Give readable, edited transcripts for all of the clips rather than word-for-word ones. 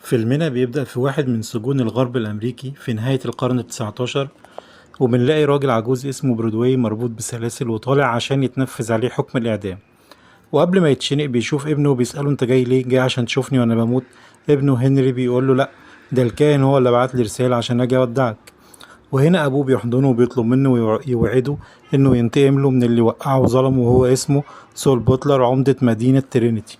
فيلمنا بيبدأ في واحد من سجون الغرب الأمريكي في نهاية القرن التسعتاشر، وبنلاقي راجل عجوز اسمه برودواي مربوط بسلاسل وطالع عشان يتنفذ عليه حكم الإعدام. وقبل ما يتشنق بيشوف ابنه وبيسأله انت جاي ليه؟ جاي عشان تشوفني وانا بموت؟ ابنه هنري بيقول له لا، ده الكائن هو اللي بعت لي رسالة عشان اجي اودعك. وهنا ابوه بيحضنه وبيطلب منه ويوعده انه ينتقم له من اللي وقعه وظلمه، وهو اسمه سول بوتلر عمدة مدينة ترينيتي.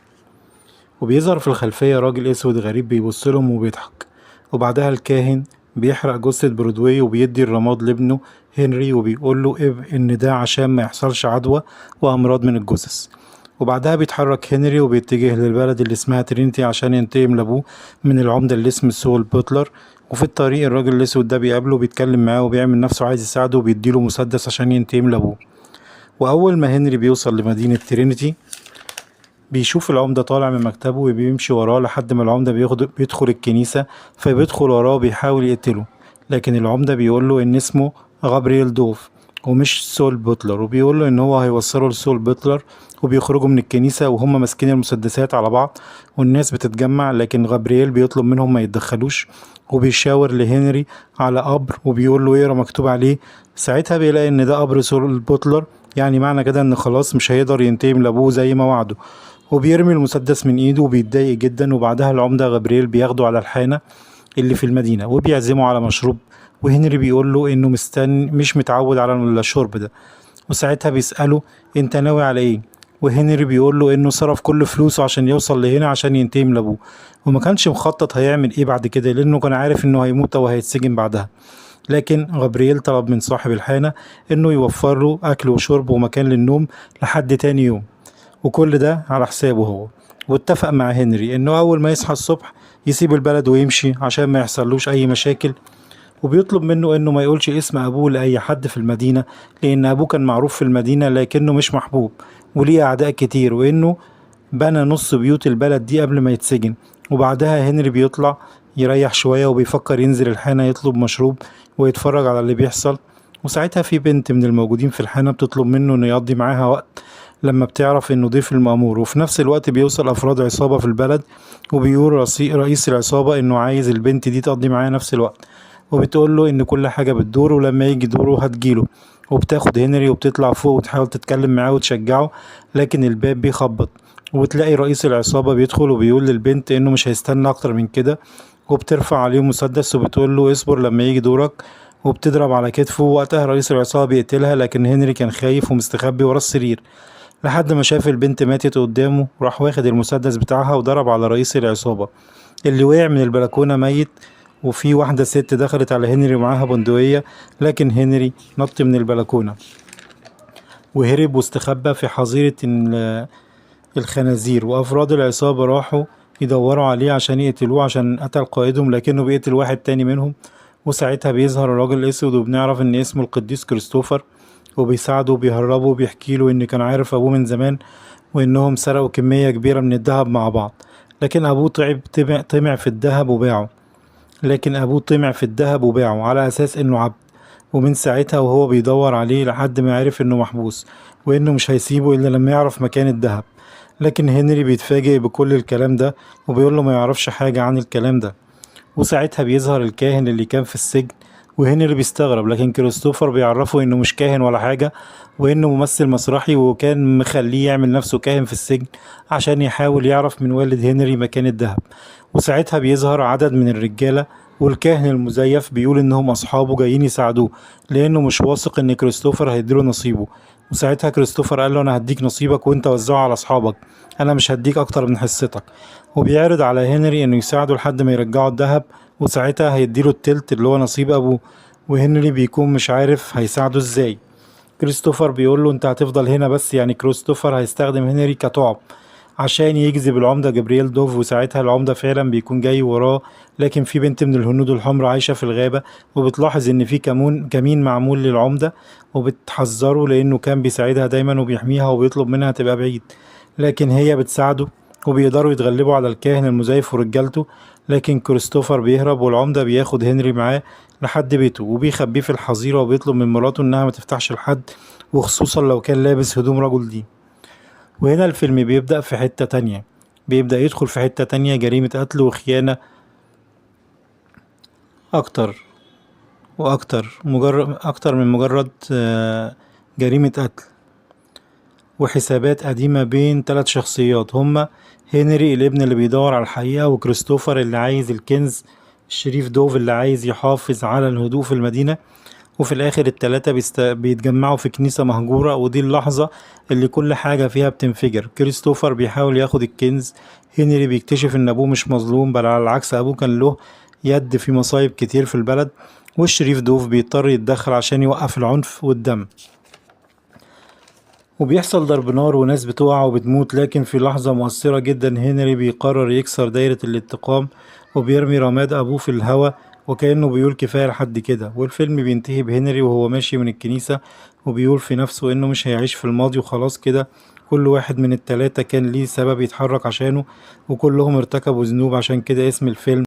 وبيظهر في الخلفية راجل اسود غريب بيبصلهم وبيضحك. وبعدها الكاهن بيحرق جثة برودواي وبيدي الرماد لابنه هنري، وبيقول له ان ده عشان ما يحصلش عدوى وامراض من الجثث. وبعدها بيتحرك هنري وبيتجه للبلد اللي اسمها ترينتي عشان ينتقم لابوه من العمدة اللي اسمه سول بوتلر. وفي الطريق الراجل الاسود ده بيقابله وبيتكلم معاه وبيعمل نفسه عايز يساعده وبيديله مسدس عشان ينتقم لابوه. واول ما هنري بيوصل لمدينة ترينيتي بيشوف العمدة طالع من مكتبه وبيمشي وراه لحد ما العمدة بيدخل الكنيسة، فبيدخل وراه وبيحاول يقتله. لكن العمدة بيقول له إن اسمه غابرييل دوف ومش سول بوتلر، وبيقول له إن هو هيوصله لسول بوتلر. وبيخرجوا من الكنيسة وهم ماسكين المسدسات على بعض والناس بتتجمع، لكن غابرييل بيطلب منهم ما يتدخلوش وبيشاور لهنري على قبر وبيقول له يقرا مكتوب عليه. ساعتها بيلاقي إن ده قبر سول بوتلر، يعني معنى كده إن خلاص مش هيقدر ينتقم لأبوه زي ما وعده. وبيرمي المسدس من ايده وبيتضايق جدا. وبعدها العمدة غابرييل بياخده على الحانة اللي في المدينة وبيعزمه على مشروب، وهنري بيقول له انه مش متعود على الشرب ده. وساعتها بيسأله انت ناوي على ايه؟ وهنري بيقول له انه صرف كل فلوسه عشان يوصل لهنا عشان ينتقم لابوه، وما كانش مخطط هيعمل ايه بعد كده لانه كان عارف انه هيموت وهيتسجن بعدها. لكن غابرييل طلب من صاحب الحانة انه يوفر له اكل وشرب ومكان للنوم لحد تاني يوم، وكل ده على حسابه هو. واتفق مع هنري انه اول ما يصحى الصبح يسيب البلد ويمشي عشان ما يحصلوش اي مشاكل. وبيطلب منه انه ما يقولش اسم ابوه لاي حد في المدينة، لان ابوه كان معروف في المدينة لكنه مش محبوب وليه اعداء كتير، وانه بنى نص بيوت البلد دي قبل ما يتسجن. وبعدها هنري بيطلع يريح شوية وبيفكر ينزل الحانة يطلب مشروب ويتفرج على اللي بيحصل. وساعتها في بنت من الموجودين في الحانة بتطلب منه انه يقضي معاها وقت لما بتعرف انه ضيف المأمور. وفي نفس الوقت بيوصل افراد عصابة في البلد وبيقول رئيس العصابة انه عايز البنت دي تقضي معاه نفس الوقت، وبتقول له ان كل حاجة بتدور ولما يجي دوره هتجيله. وبتاخد هنري وبتطلع فوق وتحاول تتكلم معاه وتشجعه، لكن الباب بيخبط وبتلاقي رئيس العصابة بيدخل وبيقول للبنت انه مش هيستنى اكتر من كده. وبترفع عليه مسدس وبتقول له اصبر لما يجي دورك، وبتضرب على كتفه. وقتها رئيس العصابة بيقتلها، لكن هنري كان خايف ومستخبي ورا السرير لحد ما شاف البنت ماتت قدامه. راح واخد المسدس بتاعها وضرب على رئيس العصابة اللي وقع من البلكونة ميت. وفي واحدة ست دخلت على هنري معاها بندقية، لكن هنري نط من البلكونة وهرب واستخبى في حظيرة الخنازير. وأفراد العصابة راحوا يدوروا عليه عشان يقتلوه عشان قتل قائدهم، لكنه بيقتل واحد تاني منهم. وساعتها بيظهر الراجل الأسود وبنعرف إن اسمه القديس كريستوفر، وبيساعده وبيهربه وبيحكيله إن كان عارف أبوه من زمان وإنهم سرقوا كمية كبيرة من الذهب مع بعض. لكن أبوه طمع في الذهب وباعه، على أساس إنه عبد. ومن ساعتها وهو بيدور عليه لحد ما عرف إنه محبوس وإنه مش هيسيبه إلا لما يعرف مكان الذهب. لكن هنري بيتفاجئ بكل الكلام ده وبيقول له ما يعرفش حاجة عن الكلام ده. وساعتها بيظهر الكاهن اللي كان في السجن، وهنري بيستغرب، لكن كريستوفر بيعرفه انه مش كاهن ولا حاجة وانه ممثل مسرحي، وكان مخليه يعمل نفسه كاهن في السجن عشان يحاول يعرف من والد هنري مكان الذهب. وساعتها بيظهر عدد من الرجالة، والكاهن المزيف بيقول انهم اصحابه جايين يساعدوه لانه مش واثق ان كريستوفر هيديله نصيبه. وساعتها كريستوفر قال له انا هديك نصيبك وانت وزعه على اصحابك، انا مش هديك اكتر من حصتك. وبيعرض على هنري انه يساعده لحد ما يرجعوا الذهب، وساعتها هيديله التلت اللي هو نصيب ابوه. وهنري بيكون مش عارف هيساعده ازاي. كريستوفر بيقول له انت هتفضل هنا بس، يعني كريستوفر هيستخدم هنري كطعم عشان يجذب العمدة جبريل دوف. وساعتها العمدة فعلا بيكون جاي وراه، لكن في بنت من الهنود الحمر عايشة في الغابة وبتلاحظ ان في كمين معمول للعمدة، وبتحذره لانه كان بيساعدها دايما وبيحميها وبيطلب منها تبقى بعيد. لكن هي بتساعده وبيقدروا يتغلبوا على الكاهن المزيف ورجالته. لكن كريستوفر بيهرب والعمدة بياخد هنري معاه لحد بيته وبيخبيه في الحظيرة، وبيطلب من مراته انها ما تفتحش لحد، وخصوصا لو كان لابس هدوم رجل دين. وهنا الفيلم بيبدأ في حتة تانية، بيبدأ يدخل في حتة تانية، جريمة قتل وخيانة أكتر أكتر من مجرد جريمة قتل، وحسابات قديمة بين 3 شخصيات هما هنري الابن اللي بيدور على الحقيقة، وكريستوفر اللي عايز الكنز، الشريف دوف اللي عايز يحافظ على الهدوء في المدينة. وفي الآخر التلاتة بيتجمعوا في كنيسة مهجورة، ودي اللحظة اللي كل حاجة فيها بتنفجر. كريستوفر بيحاول ياخد الكنز، هنري بيكتشف ان ابوه مش مظلوم، بل على العكس ابوه كان له يد في مصايب كتير في البلد، والشريف دوف بيضطر يتدخل عشان يوقف العنف والدم. وبيحصل ضرب نار وناس بتقع وبتموت، لكن في لحظة مؤثرة جدا هنري بيقرر يكسر دايرة الانتقام وبيرمي رماد أبوه في الهواء، وكأنه بيقول كفاية لحد كده. والفيلم بينتهي بهنري وهو ماشي من الكنيسة وبيقول في نفسه إنه مش هيعيش في الماضي وخلاص كده. كل واحد من التلاتة كان ليه سبب يتحرك عشانه، وكلهم ارتكبوا ذنوب، عشان كده اسم الفيلم